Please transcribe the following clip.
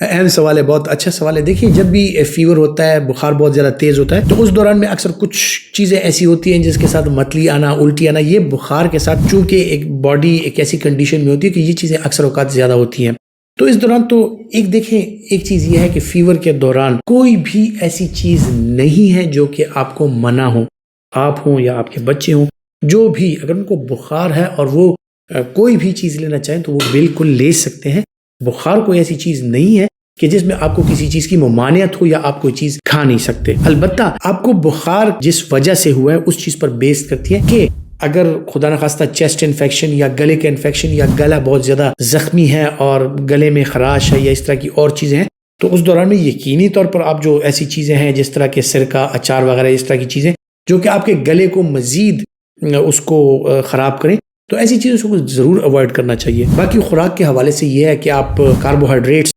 اہم سوال ہے، بہت اچھا سوال ہے۔ دیکھیے جب بھی فیور ہوتا ہے، بخار بہت زیادہ تیز ہوتا ہے، تو اس دوران میں اکثر کچھ چیزیں ایسی ہوتی ہیں جس کے ساتھ متلی آنا، الٹی آنا، یہ بخار کے ساتھ چونکہ ایک باڈی ایک ایسی کنڈیشن میں ہوتی ہے کہ یہ چیزیں اکثر اوقات زیادہ ہوتی ہیں۔ تو اس دوران تو ایک چیز یہ ہے کہ فیور کے دوران کوئی بھی ایسی چیز نہیں ہے جو کہ آپ کو منع ہو، آپ ہوں یا آپ کے بچے ہوں، جو بھی اگر ان کو بخار ہے اور وہ کوئی بھی چیز لینا چاہیں تو وہ بالکل لے سکتے ہیں۔ بخار کوئی ایسی چیز نہیں ہے کہ جس میں آپ کو کسی چیز کی ممانعت ہو یا آپ کوئی چیز کھا نہیں سکتے۔ البتہ آپ کو بخار جس وجہ سے ہوا ہے اس چیز پر بیس کرتی ہے کہ اگر خدا نخواستہ چیسٹ انفیکشن یا گلے کا انفیکشن یا گلا بہت زیادہ زخمی ہے اور گلے میں خراش ہے یا اس طرح کی اور چیزیں ہیں، تو اس دوران میں یقینی طور پر آپ جو ایسی چیزیں ہیں جس طرح کے سرکہ، اچار وغیرہ، اس طرح کی چیزیں جو کہ آپ کے گلے کو مزید اس کو خراب کریں، تو ایسی چیزوں کو ضرور اوائڈ کرنا چاہیے۔ باقی خوراک کے حوالے سے یہ ہے کہ آپ کاربوہائیڈریٹس